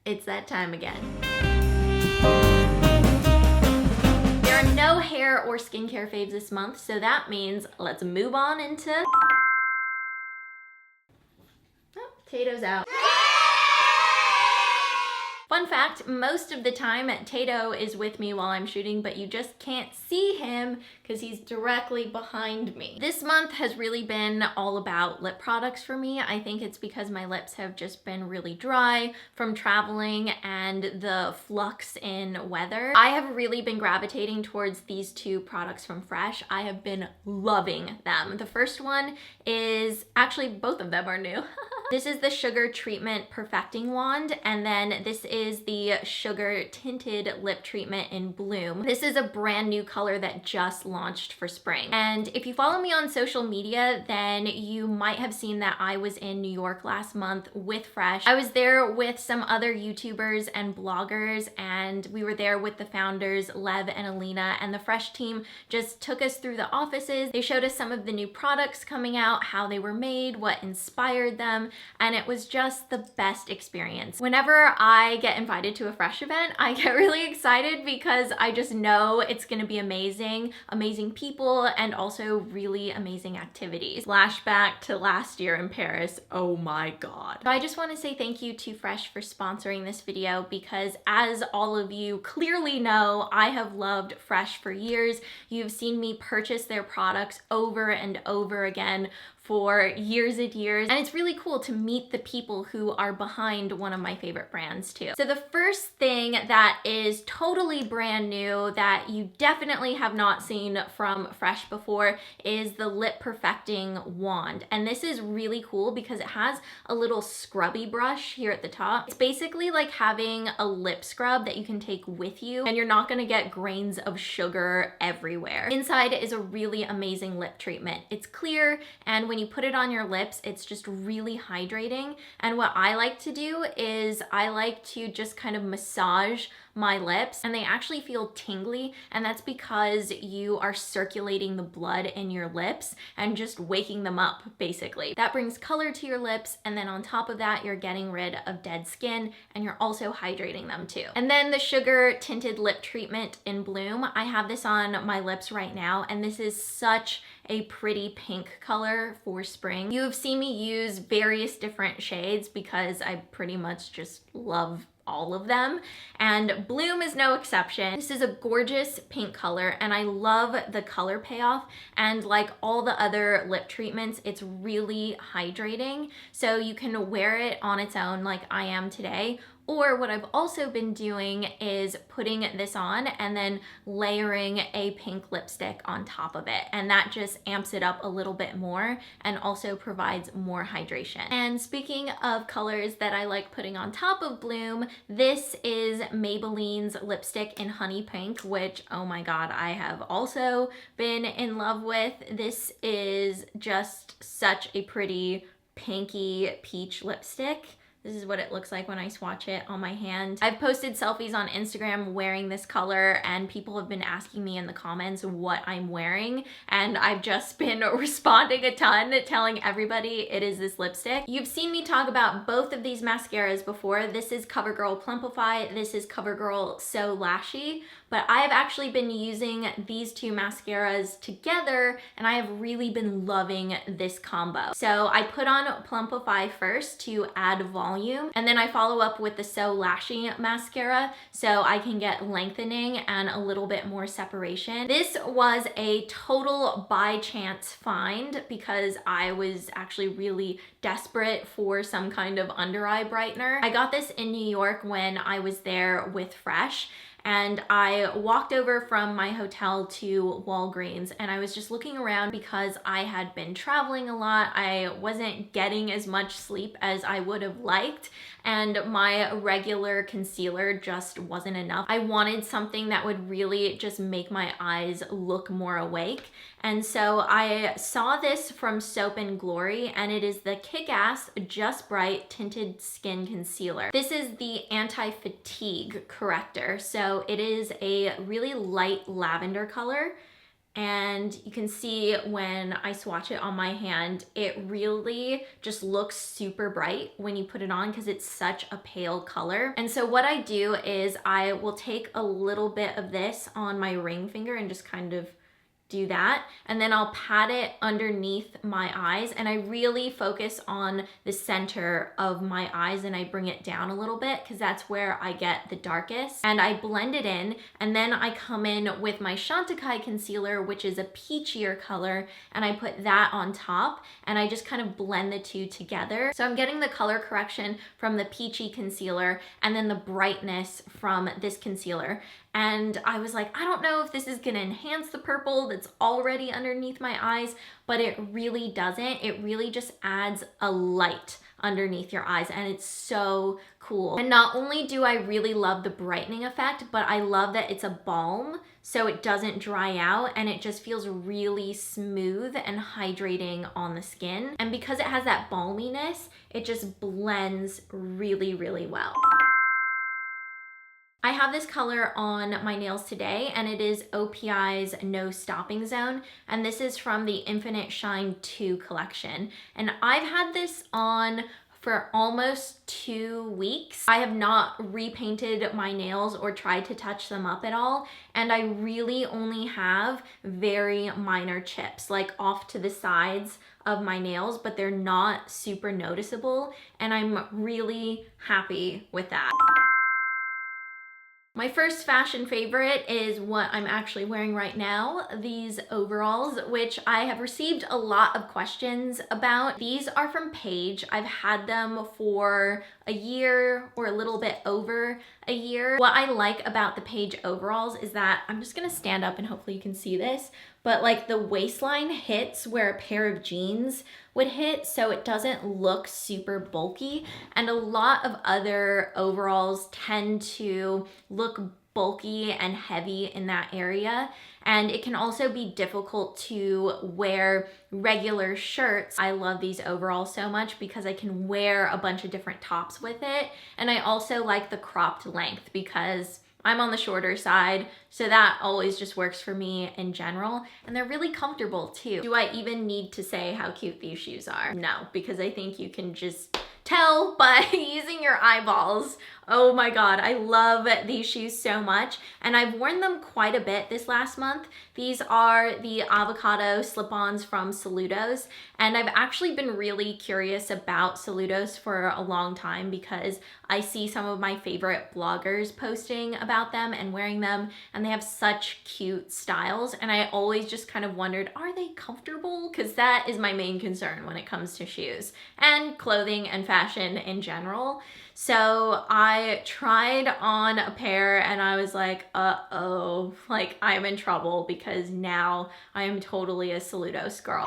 it's that time again. There are no hair or skincare faves this month, so that means let's move on into... Oh, Tato's out. Fun fact, most of the time Tato is with me while I'm shooting, but you just can't see him because he's directly behind me. This month has really been all about lip products for me. I think it's because my lips have just been really dry from traveling and the flux in weather. I have really been gravitating towards these two products from Fresh. I have been loving them. The first one is, actually both of them are new. This is the Sugar Treatment Perfecting Wand, and then this is the Sugar Tinted Lip Treatment in Bloom. This is a brand new color that just launched for spring. And if you follow me on social media, then you might have seen that I was in New York last month with Fresh. I was there with some other YouTubers and bloggers, and we were there with the founders, Lev and Alina, and the Fresh team just took us through the offices. They showed us some of the new products coming out, how they were made, what inspired them, and it was just the best experience. Whenever I get invited to a Fresh event, I get really excited because I just know it's gonna be amazing, amazing people, and also really amazing activities. Flashback to last year in Paris, oh my God. So I just wanna say thank you to Fresh for sponsoring this video because as all of you clearly know, I have loved Fresh for years. You've seen me purchase their products over and over again for years and years, and it's really cool to meet the people who are behind one of my favorite brands too. So the first thing that is totally brand new that you definitely have not seen from Fresh before is the Lip Perfecting Wand. And this is really cool because it has a little scrubby brush here at the top. It's basically like having a lip scrub that you can take with you, and you're not gonna get grains of sugar everywhere. Inside is a really amazing lip treatment. It's clear, and when you put it on your lips, it's just really hydrating. And what I like to do is I like to just kind of massage my lips, and they actually feel tingly, and that's because you are circulating the blood in your lips and just waking them up, basically. That brings color to your lips, and then on top of that, you're getting rid of dead skin, and you're also hydrating them too. And then the Sugar Tinted Lip Treatment in Bloom. I have this on my lips right now, and this is such a pretty pink color for spring. You have seen me use various different shades because I pretty much just love all of them, and Bloom is no exception. This is a gorgeous pink color, and I love the color payoff, and like all the other lip treatments, it's really hydrating, so you can wear it on its own like I am today. Or what I've also been doing is putting this on and then layering a pink lipstick on top of it. And that just amps it up a little bit more and also provides more hydration. And speaking of colors that I like putting on top of Bloom, this is Maybelline's lipstick in Honey Pink, which, oh my God, I have also been in love with. This is just such a pretty pinky peach lipstick. This is what it looks like when I swatch it on my hand. I've posted selfies on Instagram wearing this color, and people have been asking me in the comments what I'm wearing, and I've just been responding a ton, telling everybody it is this lipstick. You've seen me talk about both of these mascaras before. This is Covergirl Plumpify, this is Covergirl So Lashy, but I have actually been using these two mascaras together, and I have really been loving this combo. So I put on Plumpify first to add volume, and then I follow up with the So Lashy mascara so I can get lengthening and a little bit more separation. This was a total by chance find because I was actually really desperate for some kind of under eye brightener. I got this in New York when I was there with Fresh, and I walked over from my hotel to Walgreens, and I was just looking around because I had been traveling a lot. I wasn't getting as much sleep as I would have liked, and my regular concealer just wasn't enough. I wanted something that would really just make my eyes look more awake. And so I saw this from Soap & Glory, and it is the Kick-Ass Just Bright Tinted Skin Concealer. This is the anti-fatigue corrector. So it is a really light lavender color, and you can see when I swatch it on my hand, it really just looks super bright when you put it on because it's such a pale color. And so what I do is I will take a little bit of this on my ring finger and just kind of do that, and then I'll pat it underneath my eyes, and I really focus on the center of my eyes, and I bring it down a little bit because that's where I get the darkest, and I blend it in, and then I come in with my Chantecaille concealer, which is a peachier color, and I put that on top, and I just kind of blend the two together. So I'm getting the color correction from the peachy concealer and then the brightness from this concealer. And I was like, I don't know if this is gonna enhance the purple that's already underneath my eyes, but it really doesn't. It really just adds a light underneath your eyes, and it's so cool. And not only do I really love the brightening effect, but I love that it's a balm, so it doesn't dry out, and it just feels really smooth and hydrating on the skin. And because it has that balminess, it just blends really, really well. I have this color on my nails today, and it is OPI's No Stopping Zone, and this is from the Infinite Shine 2 collection. And I've had this on for almost 2 weeks. I have not repainted my nails or tried to touch them up at all, and I really only have very minor chips, like off to the sides of my nails, but they're not super noticeable, and I'm really happy with that. My first fashion favorite is what I'm actually wearing right now, these overalls, which I have received a lot of questions about. These are from Paige. I've had them for a year or a little bit over a year. What I like about the Paige overalls is that, I'm just gonna stand up and hopefully you can see this, but like the waistline hits where a pair of jeans would hit, so it doesn't look super bulky. And a lot of other overalls tend to look bulky and heavy in that area. And it can also be difficult to wear regular shirts. I love these overalls so much because I can wear a bunch of different tops with it. And I also like the cropped length because I'm on the shorter side, so that always just works for me in general. And they're really comfortable too. Do I even need to say how cute these shoes are? No, because I think you can just tell by using your eyeballs. Oh my God, I love these shoes so much, and I've worn them quite a bit this last month. These are the Avocado slip-ons from Soludos, and I've actually been really curious about Soludos for a long time because I see some of my favorite bloggers posting about them and wearing them, and they have such cute styles, and I always just kind of wondered, are they comfortable? Because that is my main concern when it comes to shoes and clothing and fashion in general. So I tried on a pair and I was like, uh-oh, like I'm in trouble because now I am totally a Soludos girl.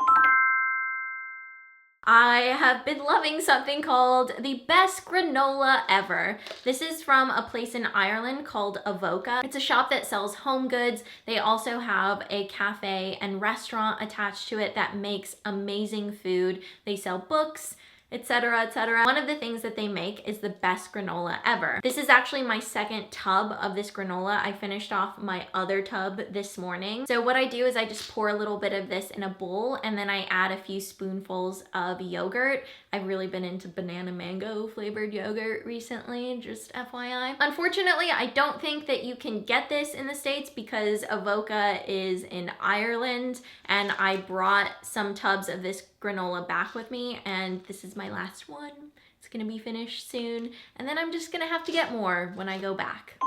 I have been loving something called the best granola ever. This is from a place in Ireland called Avoca. It's a shop that sells home goods. They also have a cafe and restaurant attached to it that makes amazing food. They sell books, etc., etc. One of the things that they make is the best granola ever. This is actually my second tub of this granola. I finished off my other tub this morning. So what I do is I just pour a little bit of this in a bowl, and then I add a few spoonfuls of yogurt. I've really been into banana mango flavored yogurt recently, just FYI. Unfortunately, I don't think that you can get this in the States because Avoca is in Ireland, and I brought some tubs of this granola back with me, and this is my last one. It's gonna be finished soon, and then I'm just gonna have to get more when I go back.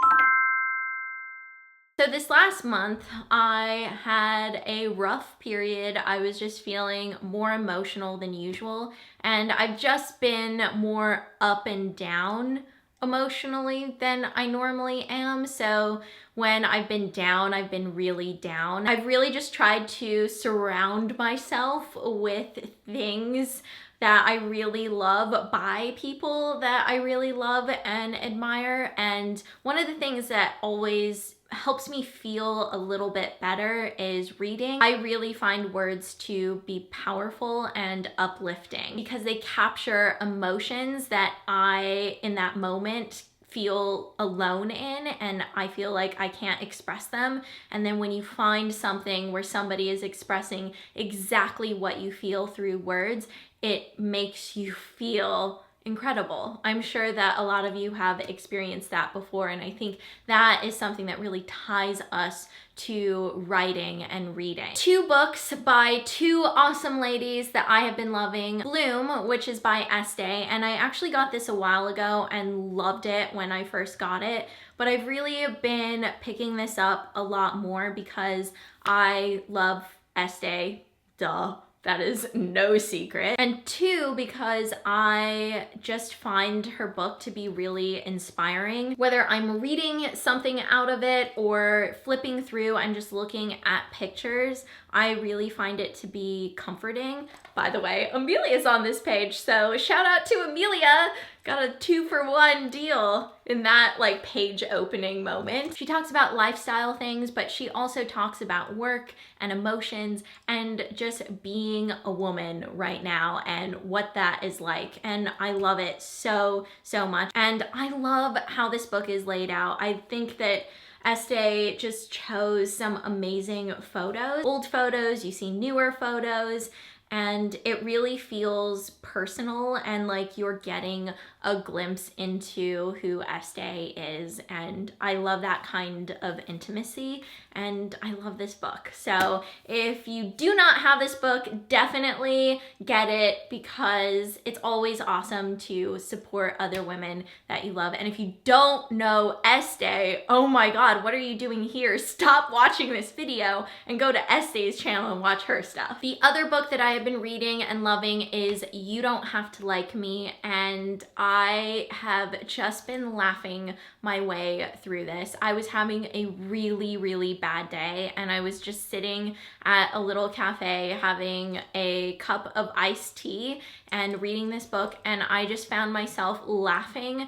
So this last month, I had a rough period. I was just feeling more emotional than usual, and I've just been more up and down emotionally than I normally am. So when I've been down, I've been really down. I've really just tried to surround myself with things that I really love by people that I really love and admire. And one of the things that always helps me feel a little bit better is reading. I really find words to be powerful and uplifting because they capture emotions that I, in that moment, feel alone in, and I feel like I can't express them. And then when you find something where somebody is expressing exactly what you feel through words, it makes you feel incredible. I'm sure that a lot of you have experienced that before, and I think that is something that really ties us to writing and reading. 2 books by 2 awesome ladies that I have been loving. Bloom, which is by Estée, and I actually got this a while ago and loved it when I first got it, but I've really been picking this up a lot more because I love Estée, duh. That is no secret. And 2, because I just find her book to be really inspiring. Whether I'm reading something out of it or flipping through and just looking at pictures, I really find it to be comforting. By the way, Amelia's on this page, so shout out to Amelia. Got a 2-for-1 deal in that like page opening moment. She talks about lifestyle things, but she also talks about work and emotions and just being a woman right now and what that is like. And I love it so, so much. And I love how this book is laid out. I think that Estée just chose some amazing photos. Old photos, you see newer photos, and it really feels personal and like you're getting a glimpse into who Estée is, and I love that kind of intimacy, and I love this book. So if you do not have this book, definitely get it, because it's always awesome to support other women that you love. And if you don't know Estée, oh my god, what are you doing here? Stop watching this video and go to Estée's channel and watch her stuff. The other book that I have been reading and loving is You Don't Have to Like Me, and I have just been laughing my way through this. I was having a really, really bad day, and I was just sitting at a little cafe having a cup of iced tea and reading this book, and I just found myself laughing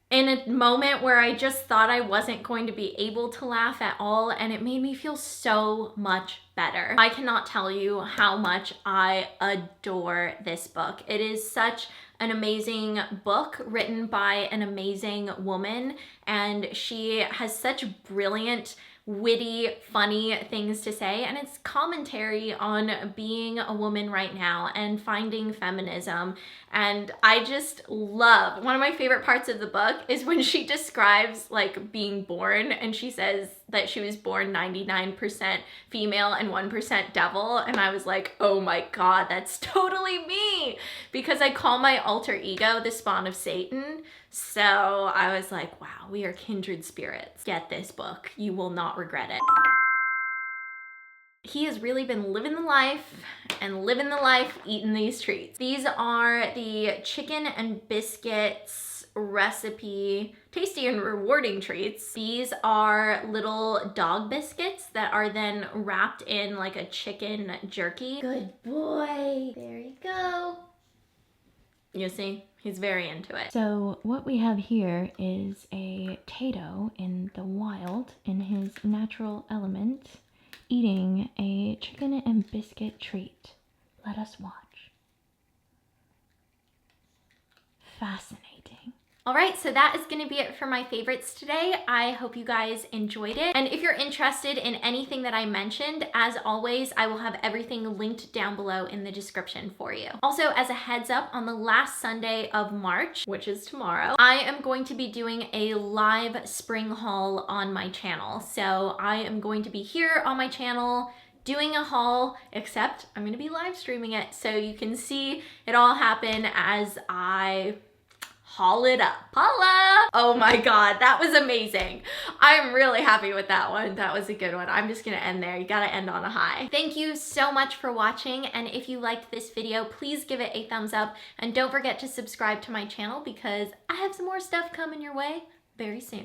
in a moment where I just thought I wasn't going to be able to laugh at all, and it made me feel so much better. I cannot tell you how much I adore this book. It is such an amazing book written by an amazing woman, and she has such brilliant, witty, funny things to say, and it's commentary on being a woman right now and finding feminism. And I just love, one of my favorite parts of the book is when she describes like being born, and she says that she was born 99% female and 1% devil, and I was like, oh my god, that's totally me, because I call my alter ego the spawn of Satan. So I was like, wow, we are kindred spirits. Get this book. You will not regret it. He has really been living the life eating these treats. These are the chicken and biscuits recipe tasty and rewarding treats. These are little dog biscuits that are then wrapped in like a chicken jerky. Good boy. There you go. You see? He's very into it. So what we have here is a Tato in the wild, in his natural element, eating a chicken and biscuit treat. Let us watch. Fascinating. All right, so that is gonna be it for my favorites today. I hope you guys enjoyed it. And if you're interested in anything that I mentioned, as always, I will have everything linked down below in the description for you. Also, as a heads up, on the last Sunday of March, which is tomorrow, I am going to be doing a live spring haul on my channel. So I am going to be here on my channel doing a haul, except I'm gonna be live streaming it so you can see it all happen as I haul it up. Holla! Oh my god, that was amazing. I'm really happy with that one. That was a good one. I'm just gonna end there. You gotta end on a high. Thank you so much for watching, and if you liked this video, please give it a thumbs up, and don't forget to subscribe to my channel because I have some more stuff coming your way very soon.